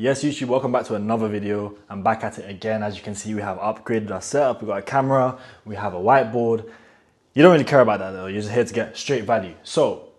Yes, YouTube, welcome back to another video. I'm back at it again. As you can see, we have upgraded our setup. We've got a camera, we have a whiteboard. You don't really care about that though. You're just here to get straight value. So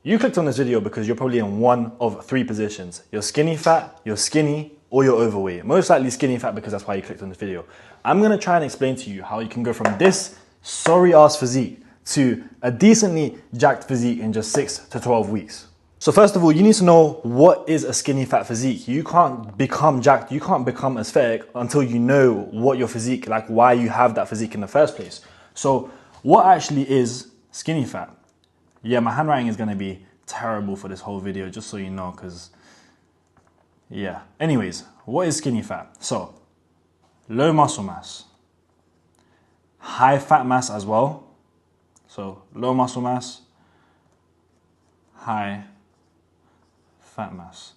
you clicked on this video because you're probably in one of three positions. You're skinny fat, you're skinny, or you're overweight. Most likely skinny fat because that's why you clicked on this video. I'm gonna try and explain to you how you can go from this sorry ass physique to a decently jacked physique in just 6 to 12 weeks. So first of all, you need to know what is a skinny fat physique. You can't become jacked, you can't become aesthetic until you know what your physique, like why you have that physique in the first place. So what actually is skinny fat? Yeah, my handwriting is gonna be terrible for this whole video, just so you know, because yeah. Anyways, what is skinny fat? So low muscle mass, high fat mass as well. So low muscle mass, high fat mass.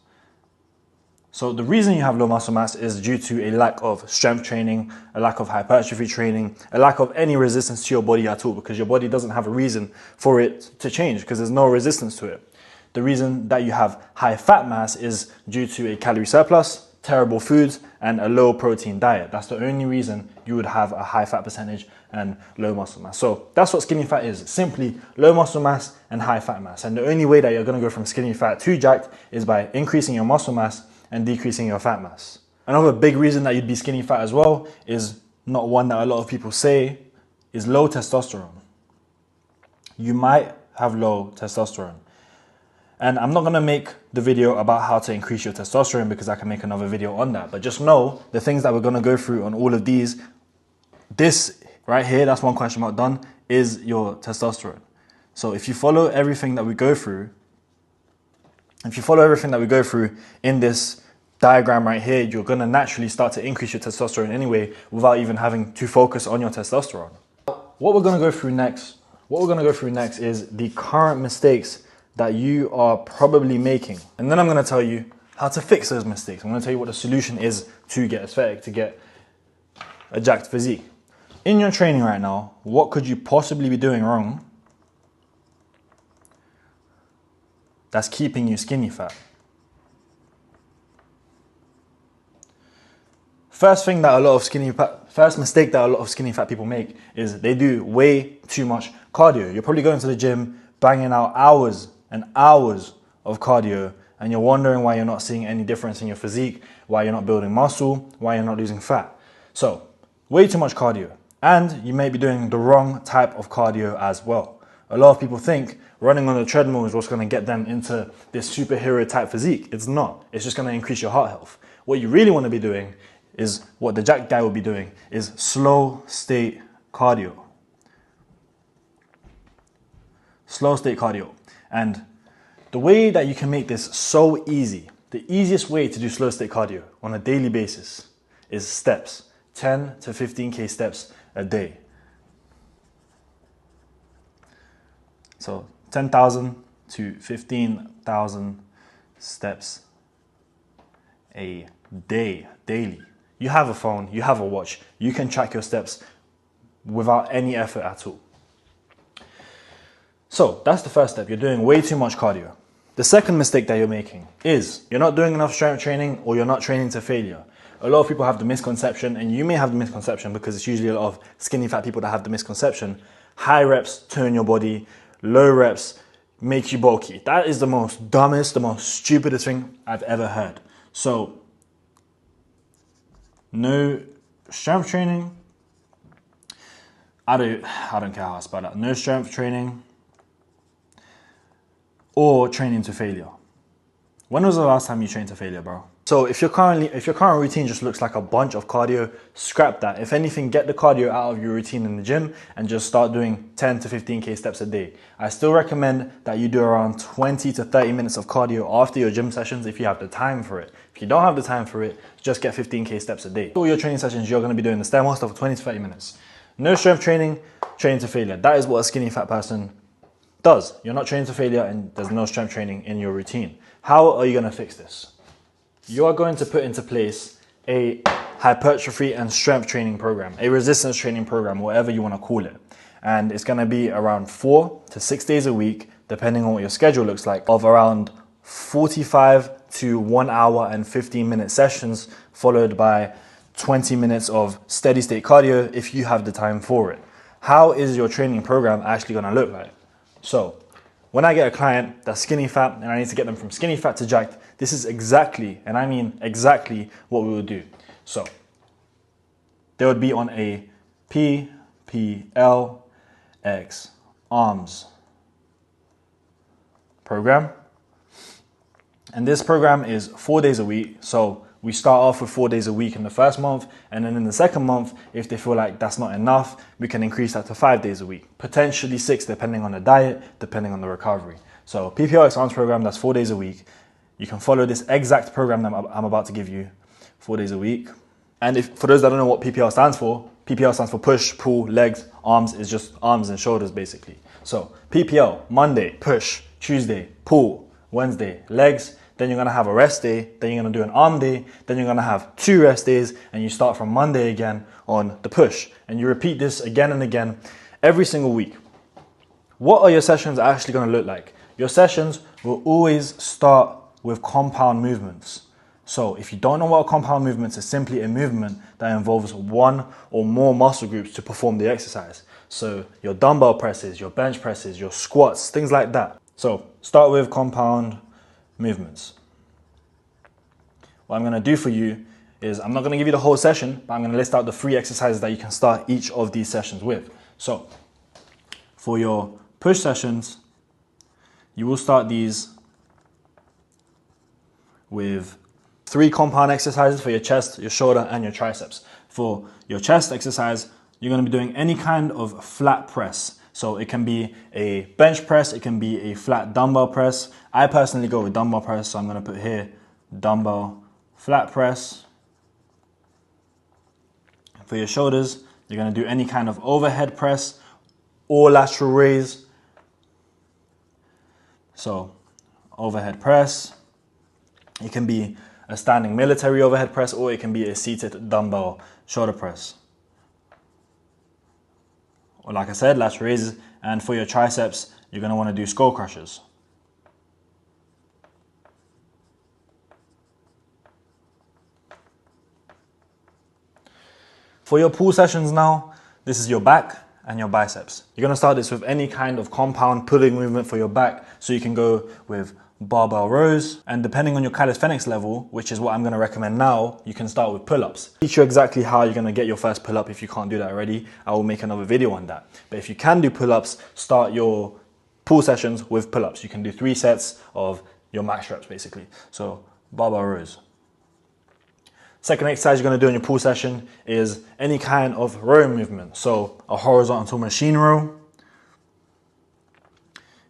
So the reason you have low muscle mass is due to a lack of strength training, a lack of hypertrophy training, a lack of any resistance to your body at all, because your body doesn't have a reason for it to change because there's no resistance to it. The reason that you have high fat mass is due to a calorie surplus, terrible foods, and a low protein diet. That's the only reason you would have a high fat percentage and low muscle mass. So that's what skinny fat is, simply low muscle mass and high fat mass. And the only way that you're gonna go from skinny fat to jacked is by increasing your muscle mass and decreasing your fat mass. Another big reason that you'd be skinny fat as well is not one that a lot of people say, is low testosterone. You might have low testosterone. And I'm not gonna make the video about how to increase your testosterone because I can make another video on that. But just know the things that we're gonna go through on all of these, this right here, that's one question mark done, is your testosterone. So if you follow everything that we go through, in this diagram right here, you're gonna naturally start to increase your testosterone anyway without even having to focus on your testosterone. What we're gonna go through next is the current mistakes that you are probably making. And then I'm gonna tell you how to fix those mistakes. I'm gonna tell you what the solution is to get aesthetic, to get a jacked physique. In your training right now, what could you possibly be doing wrong that's keeping you skinny fat? First mistake that a lot of skinny fat people make is they do way too much cardio. You're probably going to the gym, banging out hours and hours of cardio, and you're wondering why you're not seeing any difference in your physique, why you're not building muscle, why you're not losing fat. So, way too much cardio. And you may be doing the wrong type of cardio as well. A lot of people think running on a treadmill is what's going to get them into this superhero type physique. It's not. It's just going to increase your heart health. What you really want to be doing is what the jacked guy will be doing, is slow state cardio. Slow state cardio. And the way that you can make this so easy, the easiest way to do slow state cardio on a daily basis is steps, 10 to 15K steps a day. So 10,000 to 15,000 steps a day, daily. You have a phone, you have a watch, you can track your steps without any effort at all. So that's the first step. You're doing way too much cardio. The second mistake that you're making is you're not doing enough strength training, or you're not training to failure. A lot of people have the misconception, and you may have the misconception because it's usually a lot of skinny fat people that have the misconception. High reps tone your body, low reps make you bulky. That is the most dumbest, the most stupidest thing I've ever heard. So no strength training. I don't care how I spell that. No strength training or training to failure. When was the last time you trained to failure, bro? So if your current routine just looks like a bunch of cardio, scrap that. If anything, get the cardio out of your routine in the gym and just start doing 10 to 15K steps a day. I still recommend that you do around 20 to 30 minutes of cardio after your gym sessions if you have the time for it. If you don't have the time for it, just get 15K steps a day. All your training sessions, you're gonna be doing the Stairmaster for 20 to 30 minutes. No strength training, training to failure. That is what a skinny fat person does. You're not training to failure and there's no strength training in your routine. How are you gonna fix this? You are going to put into place a hypertrophy and strength training program, a resistance training program, whatever you want to call it. And it's going to be around 4 to 6 days a week, depending on what your schedule looks like, of around 45 to 1 hour and 15-minute sessions, followed by 20 minutes of steady state cardio if you have the time for it. How is your training program actually going to look like? So when I get a client that's skinny fat and I need to get them from skinny fat to jacked, this is exactly, and I mean exactly, what we would do. So they would be on a PPLX arms program. And this program is 4 days a week. So we start off with 4 days a week in the first month. And then in the second month, if they feel like that's not enough, we can increase that to 5 days a week, potentially 6, depending on the diet, depending on the recovery. So PPLX arms program, that's 4 days a week. You can follow this exact program that I'm about to give you, 4 days a week. And if, for those that don't know what PPL stands for push, pull, legs, arms is just arms and shoulders basically. So PPL, Monday, push, Tuesday, pull, Wednesday, legs, then you're gonna have a rest day, then you're gonna do an arm day, then you're gonna have 2 rest days, and you start from Monday again on the push. And you repeat this again and again every single week. What are your sessions actually gonna look like? Your sessions will always start with compound movements. So if you don't know what a compound movement is, it's simply a movement that involves one or more muscle groups to perform the exercise. So your dumbbell presses, your bench presses, your squats, things like that. So start with compound movements. What I'm going to do for you is I'm not going to give you the whole session, but I'm going to list out the 3 exercises that you can start each of these sessions with. So for your push sessions, you will start these with 3 compound exercises for your chest, your shoulder, and your triceps. For your chest exercise, you're going to be doing any kind of flat press. So it can be a bench press, it can be a flat dumbbell press. I personally go with dumbbell press, so I'm going to put here dumbbell flat press. For your shoulders, you're going to do any kind of overhead press or lateral raise. So overhead press, it can be a standing military overhead press, or it can be a seated dumbbell shoulder press. Or like I said, lateral raises. And for your triceps, you're going to want to do skull crushers. For your pull sessions now, this is your back and your biceps. You're going to start this with any kind of compound pulling movement for your back. So you can go with barbell rows, and depending on your calisthenics level, which is what I'm going to recommend now, you can start with pull-ups. Teach you exactly how you're going to get your first pull-up. If you can't do that already, I will make another video on that. But if you can do pull-ups, start your pull sessions with pull-ups. You can do 3 sets of your max reps basically. So barbell rows. Second exercise you're going to do in your pull session is any kind of row movement. So a horizontal machine row.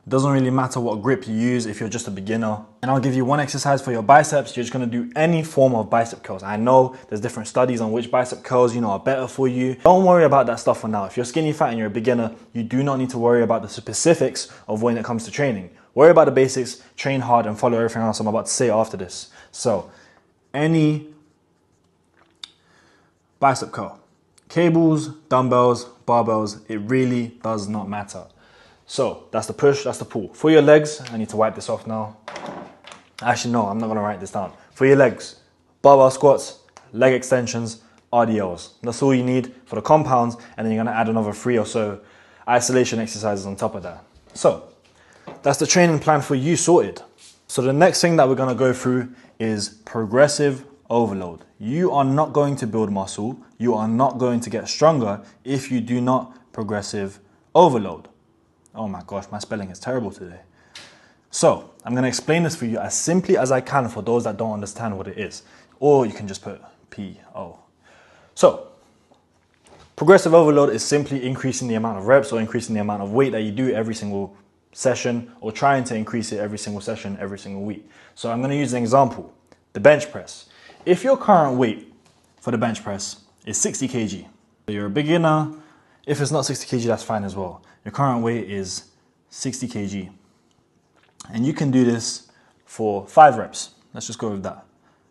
It doesn't really matter what grip you use if you're just a beginner. And I'll give you 1 exercise for your biceps. You're just going to do any form of bicep curls. I know there's different studies on which bicep curls are better for you. Don't worry about that stuff for now. If you're skinny fat and you're a beginner, you do not need to worry about the specifics of when it comes to training. Worry about the basics, train hard, and follow everything else I'm about to say after this. So any bicep curl, cables, dumbbells, barbells, it really does not matter. So that's the push, that's the pull. For your legs, I need to wipe this off now. Actually, no, I'm not gonna write this down. For your legs, barbell squats, leg extensions, RDLs. That's all you need for the compounds, and then you're gonna add another 3 or so isolation exercises on top of that. So that's the training plan for you sorted. So the next thing that we're gonna go through is progressive overload. You are not going to build muscle, you are not going to get stronger if you do not progressive overload. Oh my gosh, my spelling is terrible today. So I'm going to explain this for you as simply as I can for those that don't understand what it is. Or you can just put P-O. So progressive overload is simply increasing the amount of reps or increasing the amount of weight that you do every single session, or trying to increase it every single session, every single week. So I'm going to use an example, the bench press. If your current weight for the bench press is 60 kg, so you're a beginner. If it's not 60 kg, that's fine as well. Your current weight is 60 kg. And you can do this for 5 reps. Let's just go with that.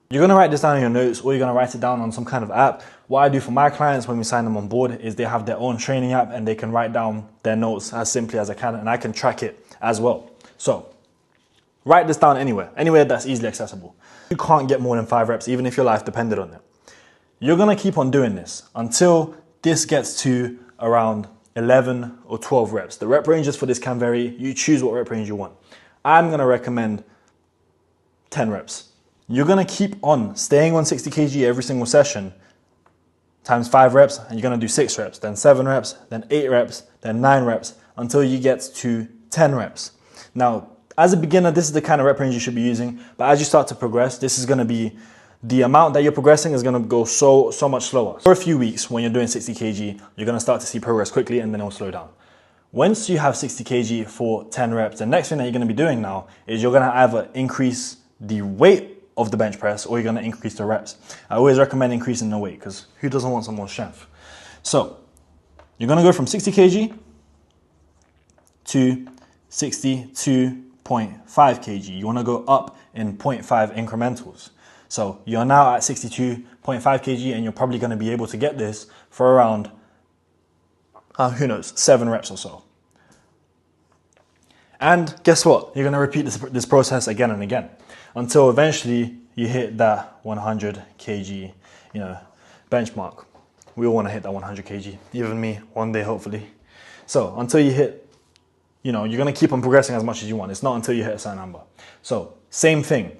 You're gonna write this down in your notes, or you're gonna write it down on some kind of app. What I do for my clients when we sign them on board is they have their own training app, and they can write down their notes as simply as I can, and I can track it as well. So write this down anywhere that's easily accessible. You can't get more than 5 reps, even if your life depended on it. You're gonna keep on doing this until this gets to around 11 or 12 reps. The rep ranges for this can vary. You choose what rep range you want. I'm gonna recommend 10 reps. You're gonna keep on staying on 60 kg every single session times 5 reps, and you're gonna do 6 reps, then 7 reps, then 8 reps, then 9 reps, until you get to 10 reps. Now, as a beginner, this is the kind of rep range you should be using, but as you start to progress, this is gonna be, the amount that you're progressing is gonna go so much slower. For a few weeks, when you're doing 60 kg, you're gonna start to see progress quickly and then it'll slow down. Once you have 60 kg for 10 reps, the next thing that you're gonna be doing now is you're gonna either increase the weight of the bench press or you're gonna increase the reps. I always recommend increasing the weight because who doesn't want some more strength? So you're gonna go from 60 kg to 62.5 kg. You wanna go up in 0.5 incrementals. So you're now at 62.5 kg and you're probably gonna be able to get this for around, who knows, 7 reps or so. And guess what? You're gonna repeat this process again and again until eventually you hit that 100 kg, benchmark. We all wanna hit that 100 kg, even me, one day hopefully. So until you hit, you're gonna keep on progressing as much as you want. It's not until you hit a certain number. So same thing.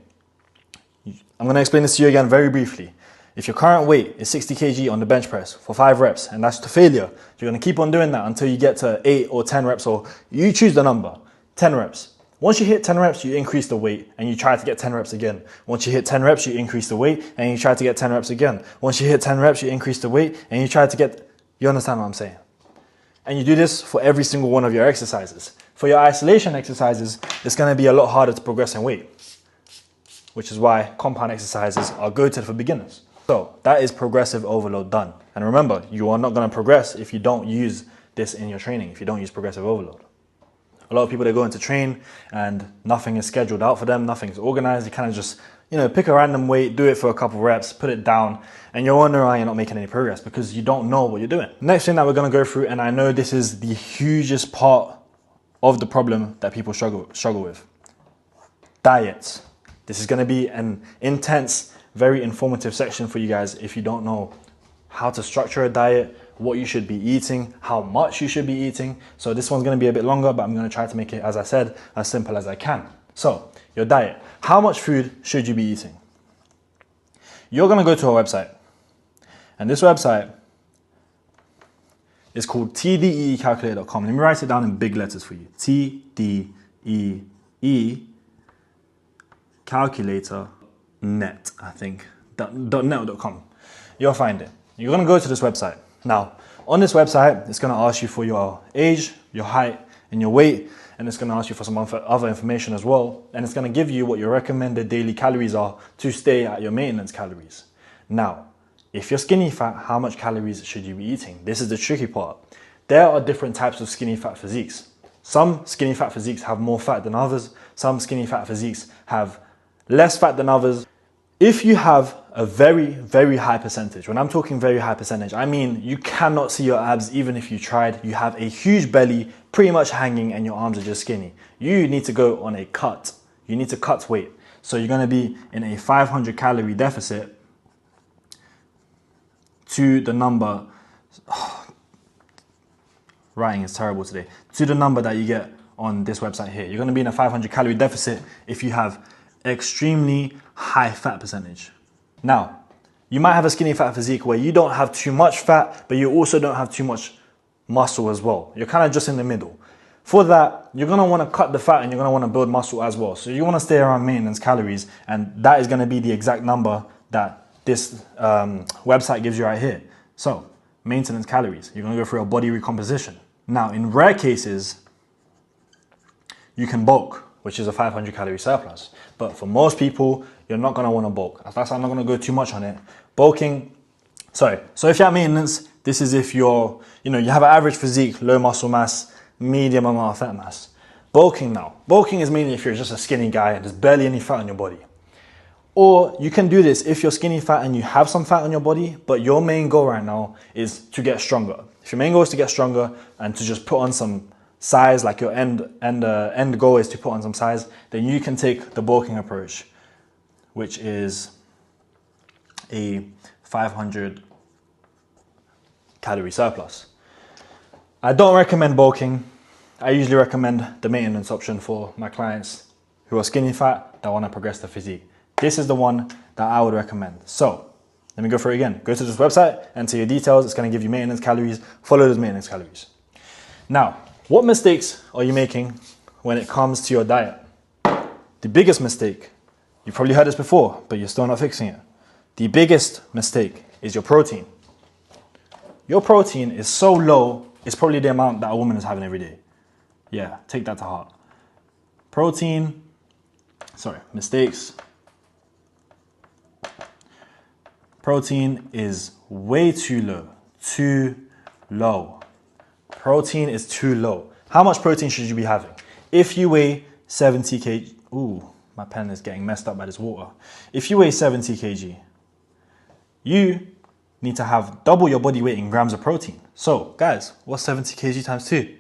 I'm gonna explain this to you again very briefly. If your current weight is 60 kg on the bench press for 5 reps, and that's to failure, you're gonna keep on doing that until you get to 8 or 10 reps, or you choose the number, 10 reps. Once you hit 10 reps, you increase the weight and you try to get 10 reps again. Once you hit 10 reps, you increase the weight and you try to get 10 reps again. Once you hit 10 reps, you increase the weight and you try to get, you understand what I'm saying? And you do this for every single one of your exercises. For your isolation exercises, it's gonna be a lot harder to progress in weight, which is why compound exercises are go-to for beginners. So that is progressive overload done. And remember, you are not gonna progress if you don't use this in your training, if you don't use progressive overload. A lot of people, they go into train and nothing is scheduled out for them, nothing's organized. You kind of just, pick a random weight, do it for a couple reps, put it down, and you're wondering why you're not making any progress because you don't know what you're doing. Next thing that we're gonna go through, and I know this is the hugest part of the problem that people struggle with, diets. This is gonna be an intense, very informative section for you guys if you don't know how to structure a diet, what you should be eating, how much you should be eating. So this one's gonna be a bit longer, but I'm gonna try to make it, as I said, as simple as I can. So, your diet. How much food should you be eating? You're gonna go to a website, and this website is called tdeecalculator.com. Let me write it down in big letters for you. TDEE calculator.net, I think, .net.com. You'll find it. You're gonna go to this website. Now, on this website, it's gonna ask you for your age, your height, and your weight, and it's gonna ask you for some other information as well, and it's gonna give you what your recommended daily calories are to stay at your maintenance calories. Now, if you're skinny fat, how much calories should you be eating? This is the tricky part. There are different types of skinny fat physiques. Some skinny fat physiques have more fat than others. Some skinny fat physiques have less fat than others. If you have a very, very high percentage, when I'm talking very high percentage, I mean you cannot see your abs even if you tried. You have a huge belly, pretty much hanging, and your arms are just skinny. You need to go on a cut. You need to cut weight. So you're gonna be in a 500 calorie deficit to the number, writing is terrible today, to the number that you get on this website here. You're gonna be in a 500 calorie deficit if you have extremely high fat percentage. Now, you might have a skinny fat physique where you don't have too much fat, but you also don't have too much muscle as well. You're kind of just in the middle. For that, you're gonna wanna cut the fat and you're gonna wanna build muscle as well. So you wanna stay around maintenance calories, and that is gonna be the exact number that this website gives you right here. So, maintenance calories. You're gonna go through a body recomposition. Now, in rare cases, you can bulk, which is a 500 calorie surplus. But for most people, you're not gonna wanna bulk. That's why I'm not gonna go too much on it. Bulking, so if you're at maintenance, this is if you have an average physique, low muscle mass, medium amount of fat mass. Bulking now. Bulking is mainly if you're just a skinny guy and there's barely any fat on your body. Or you can do this if you're skinny fat and you have some fat on your body, but your main goal right now is to get stronger. If your main goal is to get stronger and to just put on some size, like your end goal is to put on some size, then you can take the bulking approach. which is a 500 calorie surplus. I don't recommend bulking. I usually recommend the maintenance option for my clients who are skinny fat that want to progress their physique. This is the one that I would recommend. So let me go through it again. Go to this website, enter your details. It's going to give you maintenance calories. Follow those maintenance calories. Now, what mistakes are you making when it comes to your diet? The biggest mistake, you've probably heard this before, but you're still not fixing it. The biggest mistake is your protein. Your protein is so low, it's probably the amount that a woman is having every day. Yeah, take that to heart. Mistakes. Protein is way too low. Too low. Protein is too low. How much protein should you be having? If you weigh 70 kg, ooh, my pen is getting messed up by this water. If you weigh 70 kg, you need to have double your body weight in grams of protein. So, guys, what's 70 kg times 2?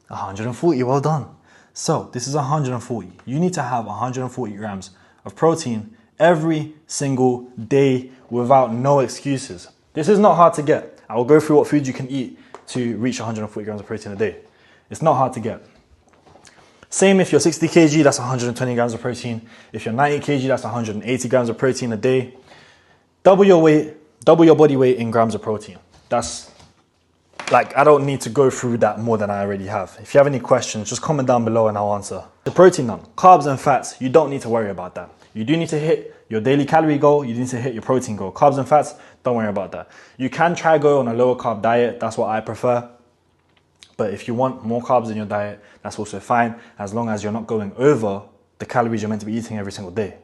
140, well done. So, this is 140. You need to have 140 grams of protein every single day without no excuses. This is not hard to get. I will go through what foods you can eat to reach 140 grams of protein a day. It's not hard to get. Same if you're 60 kg, that's 120 grams of protein. If you're 90 kg, that's 180 grams of protein a day. Double your weight, double your body weight in grams of protein. That's like, I don't need to go through that more than I already have. If you have any questions, just comment down below and I'll answer. The protein none, carbs and fats, you don't need to worry about that. You do need to hit your daily calorie goal, you need to hit your protein goal. Carbs and fats, don't worry about that. You can try go on a lower carb diet, that's what I prefer. But if you want more carbs in your diet, that's also fine, as long as you're not going over the calories you're meant to be eating every single day.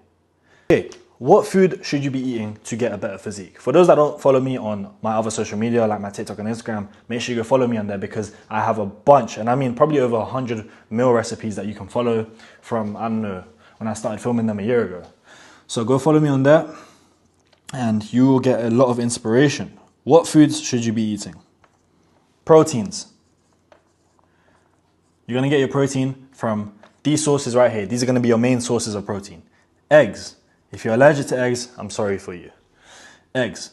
Okay, what food should you be eating to get a better physique? For those that don't follow me on my other social media, like my TikTok and Instagram, make sure you go follow me on there because I have a bunch, and I mean probably over 100 meal recipes that you can follow from, I don't know, when I started filming them a year ago. So go follow me on there and you will get a lot of inspiration. What foods should you be eating? Proteins. You're going to get your protein from these sources right here. These are going to be your main sources of protein. Eggs. If you're allergic to eggs, I'm sorry for you. Eggs.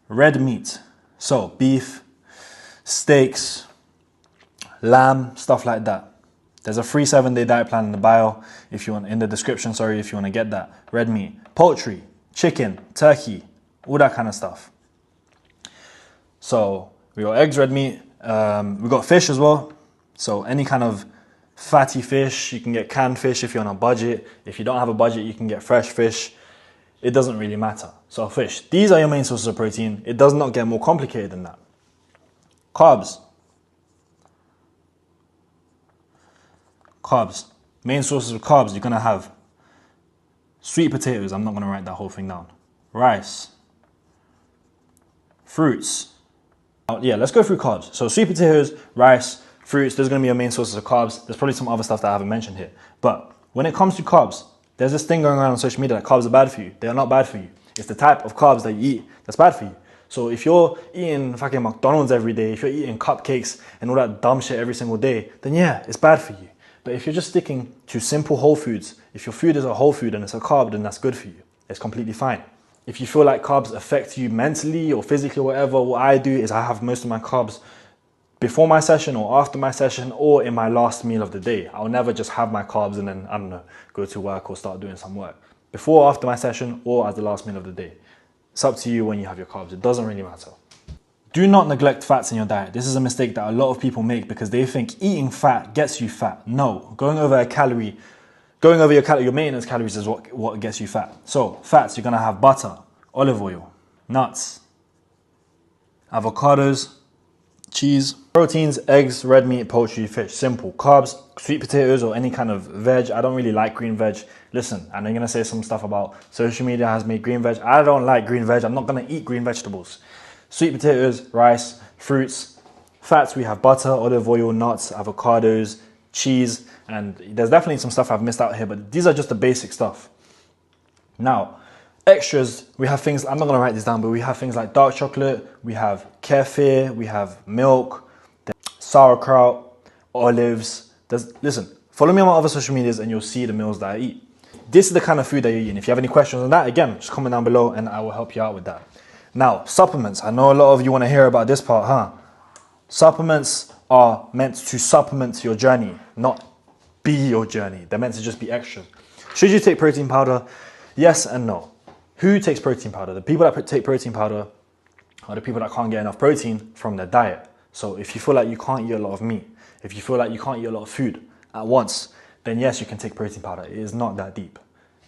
Red meat. So beef, steaks, lamb, stuff like that. There's a free 7-day diet plan in the bio, if you want, in the description, sorry, if you want to get that. Red meat, poultry, chicken, turkey, all that kind of stuff. So we got eggs, red meat, we got fish as well. So any kind of fatty fish, you can get canned fish if you're on a budget. If you don't have a budget, you can get fresh fish. It doesn't really matter. So fish, these are your main sources of protein. It does not get more complicated than that. Carbs. Carbs. Main sources of carbs, you're going to have sweet potatoes. I'm not going to write that whole thing down. Rice. Fruits. Yeah, let's go through carbs. So sweet potatoes, rice, fruits, those are going to be your main sources of carbs. There's probably some other stuff that I haven't mentioned here. But when it comes to carbs, there's this thing going around on social media that carbs are bad for you. They are not bad for you. It's the type of carbs that you eat that's bad for you. So if you're eating fucking McDonald's every day, if you're eating cupcakes and all that dumb shit every single day, then yeah, it's bad for you. But if you're just sticking to simple whole foods, if your food is a whole food and it's a carb, then that's good for you. It's completely fine. If you feel like carbs affect you mentally or physically or whatever, what I do is I have most of my carbs before my session or after my session or in my last meal of the day. I'll never just have my carbs and then, I don't know, go to work or start doing some work. Before or after my session or as the last meal of the day. It's up to you when you have your carbs. It doesn't really matter. Do not neglect fats in your diet. This is a mistake that a lot of people make because they think eating fat gets you fat. No, going over your maintenance calories is what gets you fat. So fats, you're gonna have butter, olive oil, nuts, avocados, cheese, proteins, eggs, red meat, poultry, fish. Simple. Carbs, sweet potatoes or any kind of veg. I don't really like green veg. Listen, I know you're gonna say some stuff about social media has made green veg. I don't like green veg. I'm not gonna eat green vegetables. Sweet potatoes, rice, fruits. Fats, we have butter, olive oil, nuts, avocados, cheese, and there's definitely some stuff I've missed out here, but these are just the basic stuff. Now, extras, we have things, I'm not gonna write this down, but we have things like dark chocolate, we have kefir, we have milk, sauerkraut, olives. Listen, follow me on my other social medias and you'll see the meals that I eat. this is the kind of food that you're eating. If you have any questions on that, again, just comment down below and I will help you out with that. Now, supplements. I know a lot of you want to hear about this part, huh? Supplements are meant to supplement your journey, not be your journey. They're meant to just be extras. Should you take protein powder? Yes and no. Who takes protein powder? The people that take protein powder are the people that can't get enough protein from their diet. So if you feel like you can't eat a lot of meat, if you feel like you can't eat a lot of food at once, then yes, you can take protein powder. It is not that deep.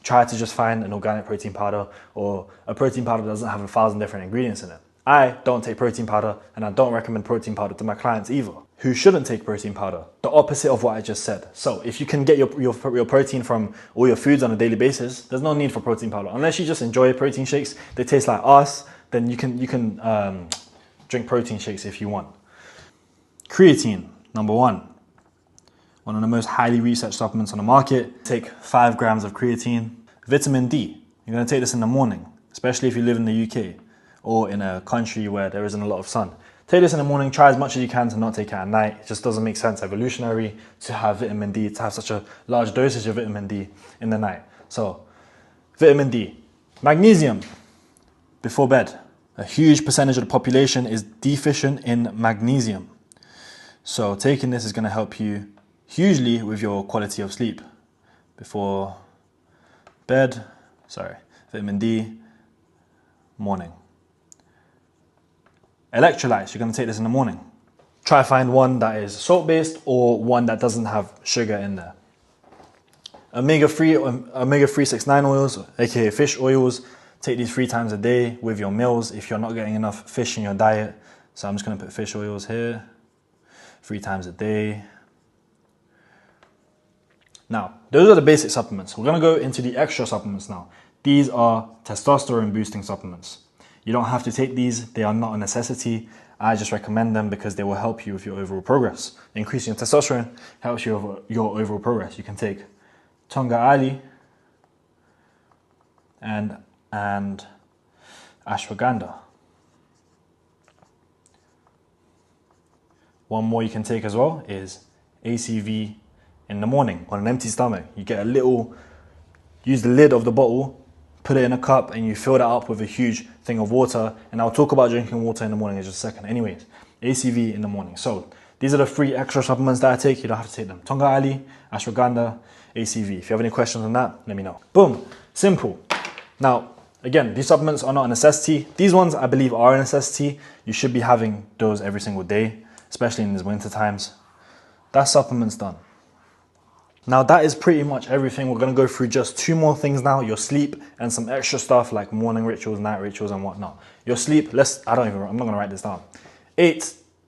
Try to just find an organic protein powder or a protein powder that doesn't have 1,000 different ingredients in it. I don't take protein powder and I don't recommend protein powder to my clients either. Who shouldn't take protein powder? The opposite of what I just said. So if you can get your protein from all your foods on a daily basis, there's no need for protein powder. Unless you just enjoy protein shakes, they taste like ass, then you can drink protein shakes if you want. Creatine, number one of the most highly researched supplements on the market. Take 5 grams of creatine. Vitamin D, you're gonna take this in the morning, especially if you live in the UK or in a country where there isn't a lot of sun. Take this in the morning, try as much as you can to not take it at night. It just doesn't make sense evolutionary to have vitamin D, to have such a large dosage of vitamin D in the night. So, vitamin D. Magnesium, before bed. A huge percentage of the population is deficient in magnesium. So taking this is gonna help you hugely with your quality of sleep. Before bed, vitamin D, morning. Electrolytes, you're gonna take this in the morning. Try find one that is salt-based or one that doesn't have sugar in there. Omega-369 oils, aka fish oils, take these 3 times a day with your meals if you're not getting enough fish in your diet. So I'm just gonna put fish oils here, 3 times a day. Now, those are the basic supplements. We're gonna go into the extra supplements now. These are testosterone boosting supplements. You don't have to take these, they are not a necessity. I just recommend them because they will help you with your overall progress. Increasing your testosterone helps you with your overall progress. You can take Tonga Ali and ashwagandha. One more you can take as well is ACV in the morning on an empty stomach. You get use the lid of the bottle, put it in a cup and you fill that up with a huge thing of water. And I'll talk about drinking water in the morning in just a second. Anyways, ACV in the morning. So these are the 3 extra supplements that I take. You don't have to take them. Tonga Ali, ashwagandha, ACV. If you have any questions on that, let me know. Boom, simple. Now, again, these supplements are not a necessity. These ones I believe are a necessity. You should be having those every single day, especially in these winter times. That supplement's done. Now that is pretty much everything. We're gonna go through just 2 more things now, your sleep and some extra stuff like morning rituals, night rituals and whatnot. Your sleep, I'm not gonna write this down.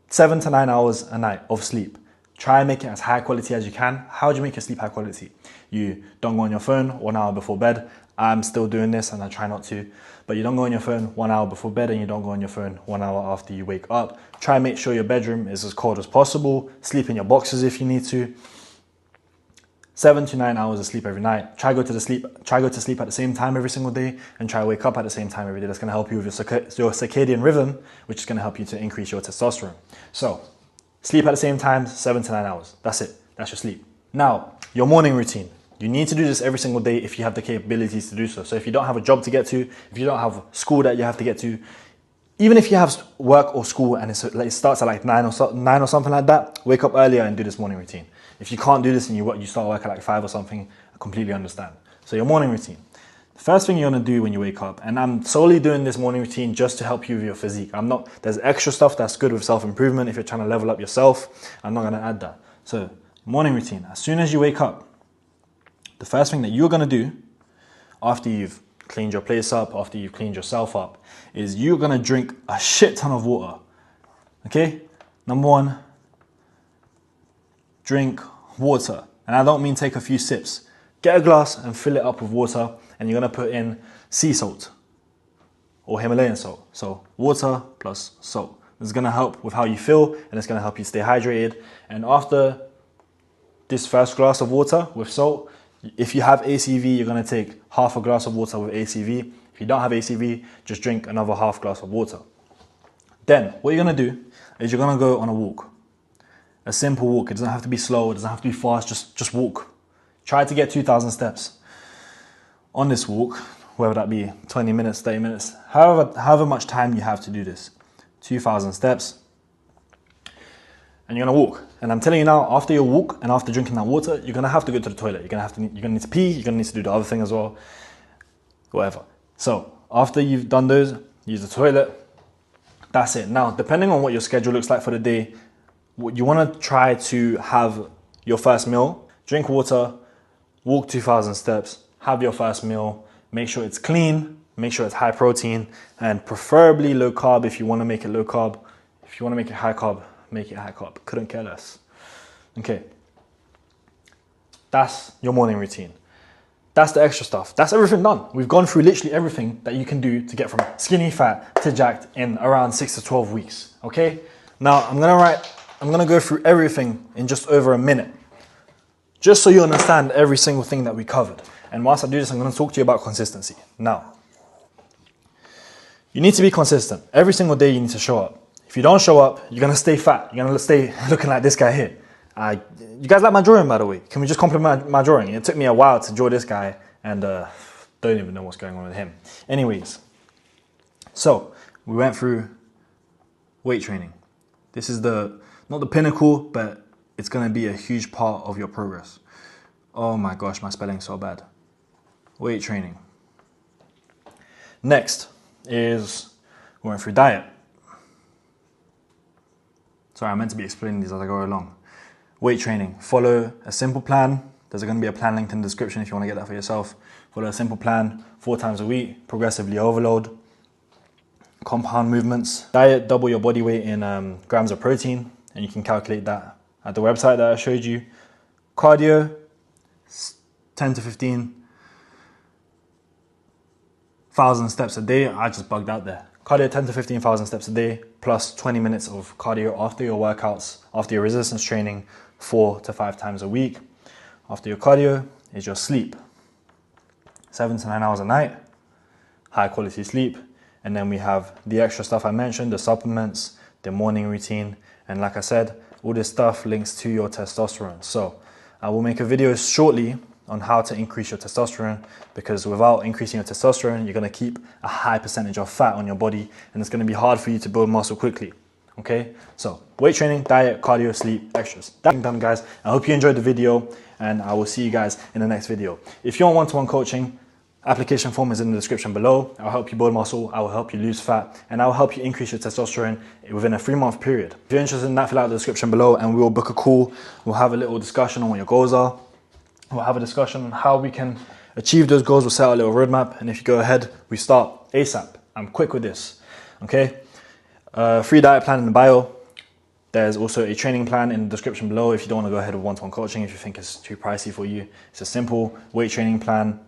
7 to 9 hours a night of sleep. Try and make it as high quality as you can. How do you make your sleep high quality? You don't go on your phone 1 hour before bed. I'm still doing this and I try not to, but you don't go on your phone 1 hour before bed and you don't go on your phone 1 hour after you wake up. Try and make sure your bedroom is as cold as possible. Sleep in your boxes if you need to. 7 to 9 hours of sleep every night. Try go to sleep at the same time every single day and try wake up at the same time every day. That's gonna help you with your circadian rhythm, which is gonna help you to increase your testosterone. So, sleep at the same time, 7 to 9 hours. That's it, that's your sleep. Now, your morning routine. You need to do this every single day if you have the capabilities to do so. So if you don't have a job to get to, if you don't have school that you have to get to, even if you have work or school and it starts at like 9 or something like that, wake up earlier and do this morning routine. If you can't do this and you start work at like 5 or something, I completely understand. So your morning routine. The first thing you're gonna do when you wake up, and I'm solely doing this morning routine just to help you with your physique. There's extra stuff that's good with self-improvement if you're trying to level up yourself. I'm not gonna add that. So morning routine, as soon as you wake up, the first thing that you're gonna do after you've cleaned your place up, after you've cleaned yourself up, is you're gonna drink a shit ton of water. Okay? Number 1, drink water. And I don't mean take a few sips. Get a glass and fill it up with water, and you're gonna put in sea salt or Himalayan salt. So water plus salt. This is gonna help with how you feel and it's gonna help you stay hydrated. And after this first glass of water with salt, if you have ACV, you're gonna take half a glass of water with ACV. If you don't have ACV, just drink another half glass of water. Then what you're gonna do is you're gonna go on a walk. A simple walk. It doesn't have to be slow, it doesn't have to be fast, just walk. Try to get 2,000 steps. on this walk, whether that be 20 minutes, 30 minutes, however much time you have to do this, 2,000 steps, and you're gonna walk. And I'm telling you now, after your walk and after drinking that water, you're gonna have to go to the toilet. You're gonna need to pee, you're gonna need to do the other thing as well, whatever. So after you've done those, use the toilet, that's it. Now, depending on what your schedule looks like for the day, you wanna try to have your first meal, drink water, walk 2,000 steps, have your first meal, make sure it's clean, make sure it's high protein, and preferably low carb if you wanna make it low carb. If you wanna make it high carb, make it high carb. Couldn't care less. Okay. That's your morning routine. That's the extra stuff. That's everything done. We've gone through literally everything that you can do to get from skinny fat to jacked in around 6 to 12 weeks. Okay? Now I'm gonna go through everything in just over a minute, just so you understand every single thing that we covered. And whilst I do this, I'm gonna talk to you about consistency. Now, you need to be consistent. Every single day you need to show up. If you don't show up, you're gonna stay fat. You're gonna stay looking like this guy here. You guys like my drawing, by the way? Can we just compliment my drawing? It took me a while to draw this guy, and don't even know what's going on with him. Anyways, so we went through weight training. This is not the pinnacle, but it's gonna be a huge part of your progress. Oh my gosh, my spelling's so bad. Weight training. Next is we went through diet. Sorry, I meant to be explaining these as I go along. Weight training. Follow a simple plan. There's going to be a plan linked in the description if you want to get that for yourself. Follow a simple plan, 4 times a week, progressively overload. Compound movements. Diet, double your body weight in grams of protein, and you can calculate that at the website that I showed you. Cardio, 10 to 15,000 steps a day. I just bugged out there. Cardio, 10 to 15,000 steps a day, plus 20 minutes of cardio after your workouts, after your resistance training, 4 to 5 times a week. After your cardio is your sleep. 7 to 9 hours a night, high quality sleep. And then we have the extra stuff I mentioned, the supplements, the morning routine. And like I said, all this stuff links to your testosterone. So I will make a video shortly on how to increase your testosterone, because without increasing your testosterone, you're gonna keep a high percentage of fat on your body, and it's gonna be hard for you to build muscle quickly, okay? So weight training, diet, cardio, sleep, extras. That's done, guys. I hope you enjoyed the video, and I will see you guys in the next video. If you want one-to-one coaching, application form is in the description below. I'll help you build muscle, I will help you lose fat, and I will help you increase your testosterone within a 3-month period. If you're interested in that, fill out the description below, and we will book a call. We'll have a little discussion on what your goals are. We'll have a discussion on how we can achieve those goals. We'll set out a little roadmap, and if you go ahead, we start ASAP. I'm quick with this, okay? Free diet plan in the bio. There's also a training plan in the description below if you don't want to go ahead with one-to-one coaching, if you think it's too pricey for you. It's a simple weight training plan,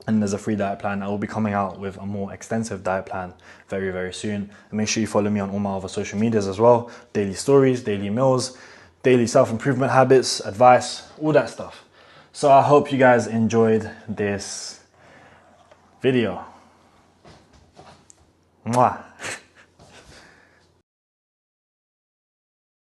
and there's a free diet plan. I will be coming out with a more extensive diet plan very, very soon. And make sure you follow me on all my other social medias as well. Daily stories, daily meals, daily self-improvement habits, advice, all that stuff. So I hope you guys enjoyed this video. Mwah.